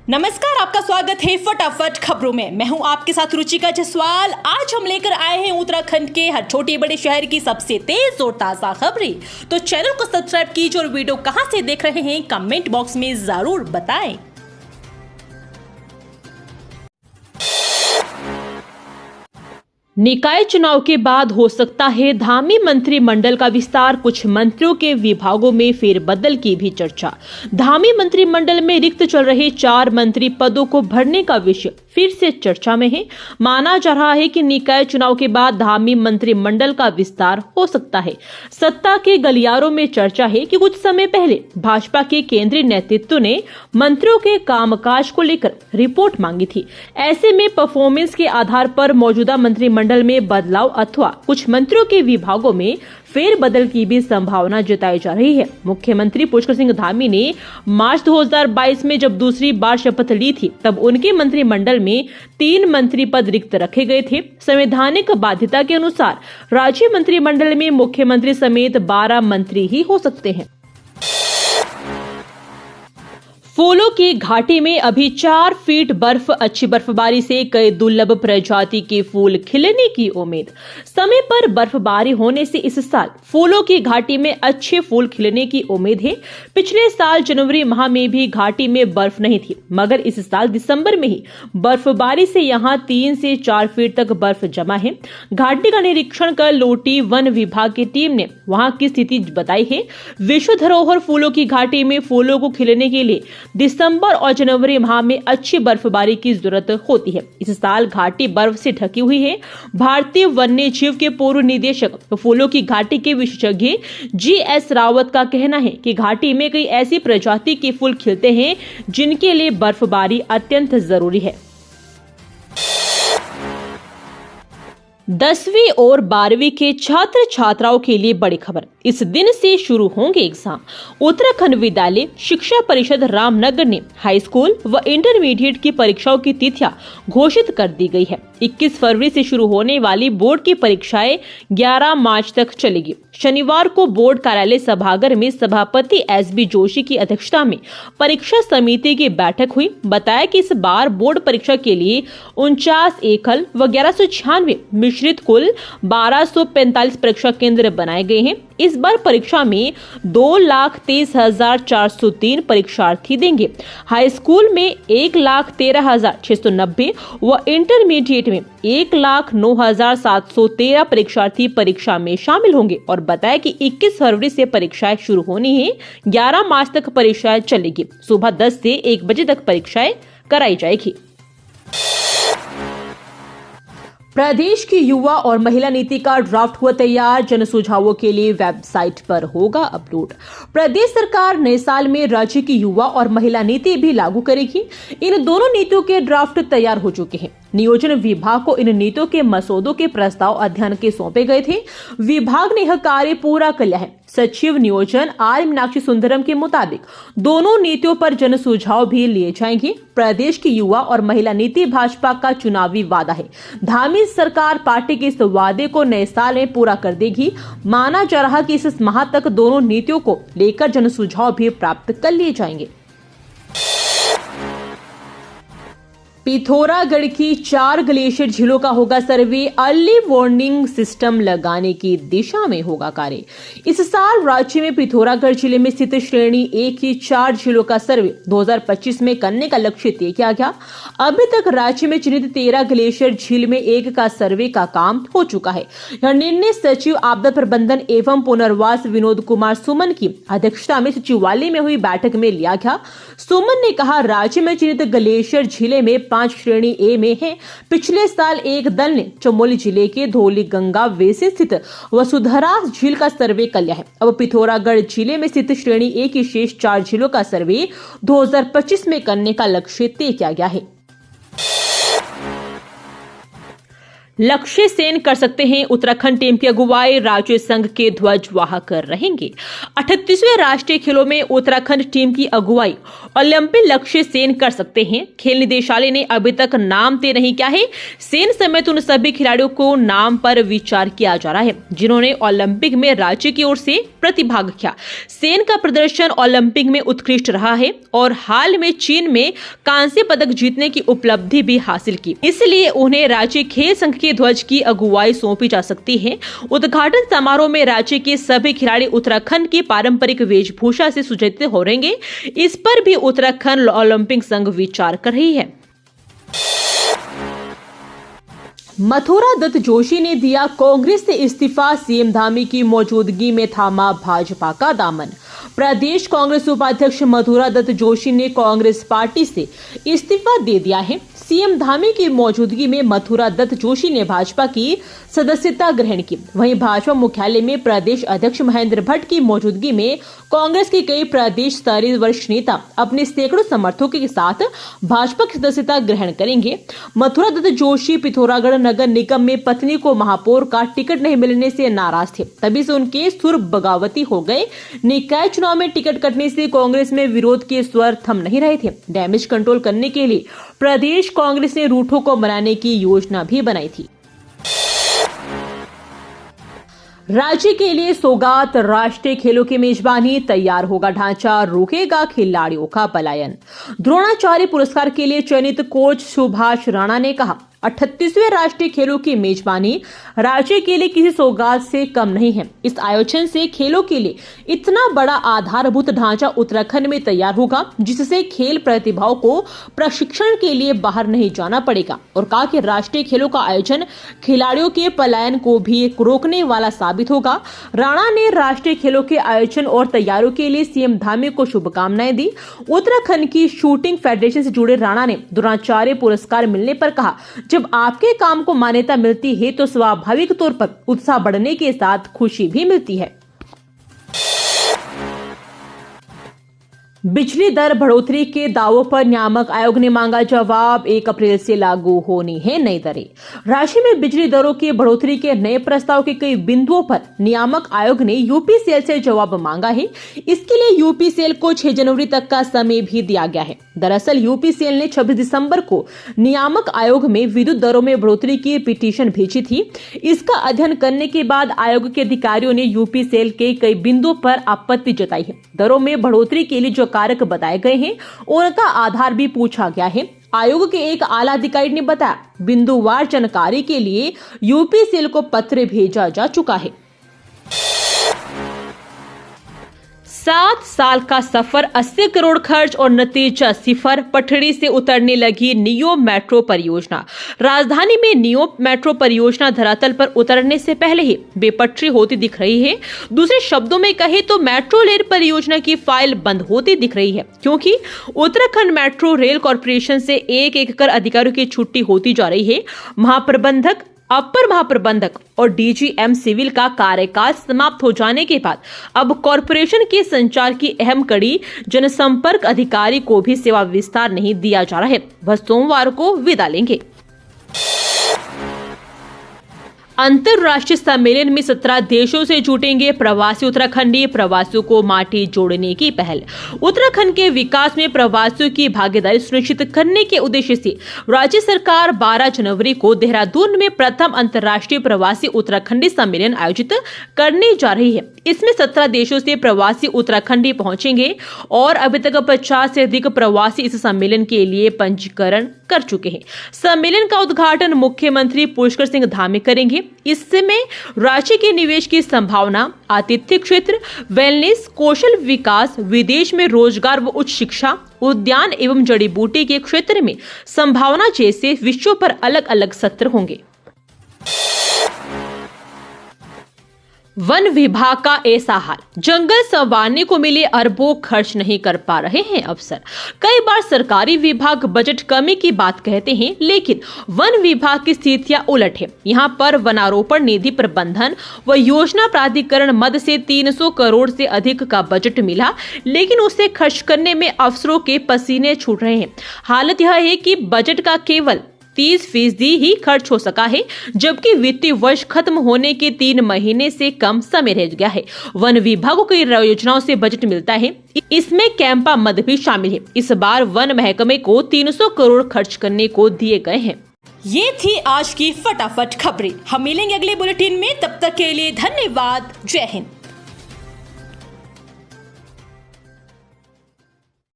नमस्कार, आपका स्वागत है फटाफट खबरों में। मैं हूं आपके साथ रुचिका जसवाल। आज हम लेकर आए हैं उत्तराखंड के हर छोटे बड़े शहर की सबसे तेज और ताजा खबरें। तो चैनल को सब्सक्राइब कीजिए और वीडियो कहां से देख रहे हैं कमेंट बॉक्स में जरूर बताएं। निकाय चुनाव के बाद हो सकता है धामी मंत्रिमंडल का विस्तार, कुछ मंत्रियों के विभागों में फेरबदल की भी चर्चा। धामी मंत्रिमंडल में रिक्त चल रहे 4 मंत्री पदों को भरने का विषय फिर से चर्चा में है। माना जा रहा है कि निकाय चुनाव के बाद धामी मंत्रिमंडल का विस्तार हो सकता है। सत्ता के गलियारों में चर्चा है कि कुछ समय पहले भाजपा के केंद्रीय नेतृत्व ने मंत्रियों के कामकाज को लेकर रिपोर्ट मांगी थी। ऐसे में परफॉर्मेंस के आधार पर मौजूदा मंत्रिमंडल में बदलाव अथवा कुछ मंत्रियों के विभागों में फेरबदल की भी संभावना जताई जा रही है। मुख्यमंत्री पुष्कर सिंह धामी ने मार्च 2022 में जब दूसरी बार शपथ ली थी, तब उनके मंत्रिमंडल में 3 मंत्री पद रिक्त रखे गए थे। संवैधानिक बाध्यता के अनुसार राज्य मंत्रिमंडल में मुख्यमंत्री समेत 12 मंत्री ही हो सकते हैं। फूलों की घाटी में अभी 4 फीट बर्फ, अच्छी बर्फबारी से कई दुर्लभ प्रजाति के फूल खिलने की उम्मीद। समय पर बर्फबारी होने से इस साल फूलों की घाटी में अच्छे फूल खिलने की उम्मीद है। पिछले साल जनवरी माह में भी घाटी में बर्फ नहीं थी, मगर इस साल दिसंबर में ही बर्फबारी से यहाँ 3 से 4 फीट तक बर्फ जमा है। घाटी का निरीक्षण कर लोटी वन विभाग की टीम ने वहां की स्थिति बताई है। विश्व धरोहर फूलों की घाटी में फूलों को खिलने के लिए दिसंबर और जनवरी माह में अच्छी बर्फबारी की जरूरत होती है। इस साल घाटी बर्फ से ढकी हुई है। भारतीय वन्य जीव के पूर्व निदेशक फूलों की घाटी के विशेषज्ञ GS रावत का कहना है कि घाटी में कई ऐसी प्रजाति के फूल खिलते हैं जिनके लिए बर्फबारी अत्यंत जरूरी है। 10वीं और 12वीं के छात्र छात्राओं के लिए बड़ी खबर। इस दिन से शुरू होंगे एग्जाम। उत्तराखंड विद्यालय शिक्षा परिषद रामनगर ने हाई स्कूल व इंटरमीडिएट की परीक्षाओं की तिथियां घोषित कर दी गई है। 21 फरवरी से शुरू होने वाली बोर्ड की परीक्षाएं 11 मार्च तक चलेगी। शनिवार को बोर्ड कार्यालय सभागार में सभापति SB जोशी की अध्यक्षता में परीक्षा समिति की बैठक हुई। बताया कि इस बार बोर्ड परीक्षा के लिए 49 एकल व 1196 मिश्रित कुल 1245 परीक्षा केंद्र बनाए गए हैं। इस बार परीक्षा में 2,23,403 परीक्षार्थी देंगे। हाई स्कूल में 1,13,690 व इंटरमीडिएट में 1,09,713 परीक्षार्थी परीक्षा में शामिल होंगे। और बताया कि 21 फरवरी से परीक्षाएं शुरू होनी है। 11 मार्च तक परीक्षाएं चलेगी। सुबह 10 से 1 बजे तक परीक्षाएं कराई जाएगी। प्रदेश की युवा और महिला नीति का ड्राफ्ट हुआ तैयार, जन सुझावों के लिए वेबसाइट पर होगा अपलोड। प्रदेश सरकार नए साल में राज्य की युवा और महिला नीति भी लागू करेगी। इन दोनों नीतियों के ड्राफ्ट तैयार हो चुके हैं। नियोजन विभाग को इन नीतियों के मसौदों के प्रस्ताव अध्ययन के सौंपे गए थे। विभाग ने यह कार्य पूरा कर लिया है। सचिव नियोजन R मीनाक्षी सुंदरम के मुताबिक दोनों नीतियों पर जन सुझाव भी लिए जाएंगे। प्रदेश की युवा और महिला नीति भाजपा का चुनावी वादा है। धामी सरकार पार्टी के इस वादे को नए साल में पूरा कर देगी। माना जा रहा कि इस माह तक दोनों नीतियों को लेकर जन सुझाव भी प्राप्त कर लिए जाएंगे। पिथौरागढ़ की 4 ग्लेशियर झीलों का होगा सर्वे। अर्ली वार्निंग सिस्टम लगाने की दिशा में होगा कार्य। इस साल राज्य में पिथौरागढ़ जिले में स्थित श्रेणी 1 की 4 झीलों का सर्वे 2025 में करने का लक्ष्य तय किया गया। अभी तक राज्य में चिन्हित 13 ग्लेशियर झील में 1 का सर्वे का काम हो चुका है। यह निर्णय सचिव आपदा प्रबंधन एवं पुनर्वास विनोद कुमार सुमन की अध्यक्षता में सचिवालय में हुई बैठक में लिया गया। सुमन ने कहा, राज्य में चिन्हित ग्लेशियर झीलें में 5 श्रेणी A में है। पिछले साल एक दल ने चमोली जिले के धौली गंगा वे से स्थित वसुधरा झील का सर्वे कर लिया है। अब पिथौरागढ़ जिले में स्थित श्रेणी A की शेष 4 झीलों का सर्वे 2025 में करने का लक्ष्य तय किया गया है। लक्ष्य सेन कर सकते हैं उत्तराखंड टीम की अगुवाई, राज्य संघ के ध्वजवाहक रहेंगे। 38वें राष्ट्रीय खेलों में उत्तराखंड टीम की अगुवाई ओलंपिक लक्ष्य सेन कर सकते हैं। खेल निदेशालय ने अभी तक नाम तय नहीं किया है। सेन समेत उन सभी खिलाड़ियों को नाम पर विचार किया जा रहा है जिन्होंने ओलंपिक में राज्य की ओर से प्रतिभाग किया। सेन का प्रदर्शन ओलंपिक में उत्कृष्ट रहा है और हाल में चीन में कांस्य पदक जीतने की उपलब्धि भी हासिल की, इसलिए उन्हें राज्य खेल संघ के ध्वज की अगुवाई सौंपी जा सकती है। उद्घाटन समारोह में राज्य के सभी खिलाड़ी उत्तराखंड की पारंपरिक वेशभूषा से सुसज्जित हो रहेंगे। इस पर भी उत्तराखंड ओलंपिक संघ विचार कर रही है। मथुरा दत्त जोशी ने दिया कांग्रेस से इस्तीफा, सीएम धामी की मौजूदगी में थामा भाजपा का दामन। प्रदेश कांग्रेस उपाध्यक्ष मथुरा दत्त जोशी ने कांग्रेस पार्टी से इस्तीफा दे दिया है। सीएम धामी की मौजूदगी में मथुरा दत्त जोशी ने भाजपा की सदस्यता ग्रहण की। वहीं भाजपा मुख्यालय में प्रदेश अध्यक्ष महेंद्र भट्ट की मौजूदगी में कांग्रेस के कई प्रदेश स्तरीय वरिष्ठ नेता अपने सैकड़ों समर्थकों के साथ भाजपा की सदस्यता ग्रहण करेंगे। मथुरा दत्त जोशी पिथौरागढ़ नगर निगम में पत्नी को महापौर का टिकट नहीं मिलने से नाराज थे, तभी से उनके सुर बगावती हो गए। निकाय चुनाव में टिकट कटने से कांग्रेस में विरोध के स्वर थम नहीं रहे थे। डैमेज कंट्रोल करने के लिए प्रदेश कांग्रेस ने रूठों को मनाने की योजना भी बनाई थी। राज्य के लिए सौगात, राष्ट्रीय खेलों की मेजबानी, तैयार होगा ढांचा, रोकेगा खिलाड़ियों का पलायन। द्रोणाचार्य पुरस्कार के लिए चयनित कोच सुभाष राणा ने कहा, 38वें राष्ट्रीय खेलों की मेजबानी राज्य के लिए किसी सौगात से कम नहीं है। इस आयोजन से खेलों के लिए इतना बड़ा आधारभूत ढांचा उत्तराखंड में तैयार होगा जिससे खेल प्रतिभाओं को प्रशिक्षण के लिए बाहर नहीं जाना पड़ेगा। और कहा कि राष्ट्रीय खेलों का आयोजन खिलाड़ियों के पलायन को भी रोकने वाला साबित होगा। राणा ने राष्ट्रीय खेलों के आयोजन और तैयारियों के लिए सीएम धामी को शुभकामनाएं दी। उत्तराखंड की शूटिंग फेडरेशन से जुड़े राणा ने द्रोणाचार्य पुरस्कार मिलने पर कहा, जब आपके काम को मान्यता मिलती है तो स्वाभाविक तौर पर उत्साह बढ़ने के साथ खुशी भी मिलती है। बिजली दर बढ़ोतरी के दावों पर नियामक आयोग ने मांगा जवाब। 1 अप्रैल से लागू होनी है नई दरें। राज्य में बिजली दरों की बढ़ोतरी के नए प्रस्ताव के कई बिंदुओं पर नियामक आयोग ने यूपीसीएल से जवाब मांगा है। इसके लिए यूपीसीएल को 6 जनवरी तक का समय भी दिया गया है। दरअसल यूपीसीएल ने 26 दिसंबर को नियामक आयोग में विद्युत दरों में बढ़ोतरी की पिटीशन भेजी थी। इसका अध्ययन करने के बाद आयोग के अधिकारियों ने यूपीसीएल के कई बिंदुओं पर आपत्ति जताई है। दरों में बढ़ोतरी के लिए जो कारक बताए गए हैं उनका आधार भी पूछा गया है। आयोग के एक आला अधिकारी ने बताया, बिंदुवार जानकारी के लिए यूपीसीएल को पत्र भेजा जा चुका है। 7 साल का सफर, 80 करोड़ खर्च और नतीजा सिफर। पटड़ी से उतरने लगी नियो मेट्रो परियोजना। राजधानी में नियो मेट्रो परियोजना धरातल पर उतरने से पहले ही बेपटरी होती दिख रही है। दूसरे शब्दों में कहे तो मेट्रो रेल परियोजना की फाइल बंद होती दिख रही है, क्योंकि उत्तराखंड मेट्रो रेल कॉर्पोरेशन से एक कर अधिकारियों की छुट्टी होती जा रही है। महाप्रबंधक, अपर महाप्रबंधक और डीजीएम सिविल का कार्यकाल समाप्त हो जाने के बाद अब कॉरपोरेशन के संचार की अहम कड़ी जनसंपर्क अधिकारी को भी सेवा विस्तार नहीं दिया जा रहा है। वह सोमवार को विदा लेंगे। अंतर्राष्ट्रीय सम्मेलन में 17 देशों से जुटेंगे प्रवासी उत्तराखंडी। प्रवासियों को माटी जोड़ने की पहल। उत्तराखंड के विकास में प्रवासियों की भागीदारी सुनिश्चित करने के उद्देश्य से राज्य सरकार 12 जनवरी को देहरादून में प्रथम अंतर्राष्ट्रीय प्रवासी उत्तराखंडी सम्मेलन आयोजित करने जा रही है। इसमें 17 देशों से प्रवासी उत्तराखंडी पहुंचेंगे और अभी तक 50 से अधिक प्रवासी इस सम्मेलन के लिए पंजीकरण कर चुके हैं। सम्मेलन का उद्घाटन मुख्यमंत्री पुष्कर सिंह धामी करेंगे। इसमें राज्य के निवेश की संभावना, आतिथ्य क्षेत्र, वेलनेस, कौशल विकास, विदेश में रोजगार व उच्च शिक्षा, उद्यान एवं जड़ी बूटी के क्षेत्र में संभावना जैसे विषयों पर अलग अलग सत्र होंगे। वन विभाग का ऐसा हाल, जंगल संवारने को मिले अरबों, खर्च नहीं कर पा रहे हैं अफसर। कई बार सरकारी विभाग बजट कमी की बात कहते हैं, लेकिन वन विभाग की स्थितियां उलट है। यहाँ पर वनारोपण निधि प्रबंधन व योजना प्राधिकरण मद से 300 करोड़ से अधिक का बजट मिला, लेकिन उसे खर्च करने में अफसरों के पसीने छूट रहे हैं। हालत यह है कि बजट का केवल 30% ही खर्च हो सका है, जबकि वित्तीय वर्ष खत्म होने के 3 महीने से कम समय रह गया है। वन विभाग को कई योजनाओं से बजट मिलता है, इसमें कैंपा मद भी शामिल है। इस बार वन महकमे को 300 करोड़ खर्च करने को दिए गए हैं। ये थी आज की फटाफट खबरें। हम मिलेंगे अगले बुलेटिन में, तब तक के लिए धन्यवाद। जय हिंद।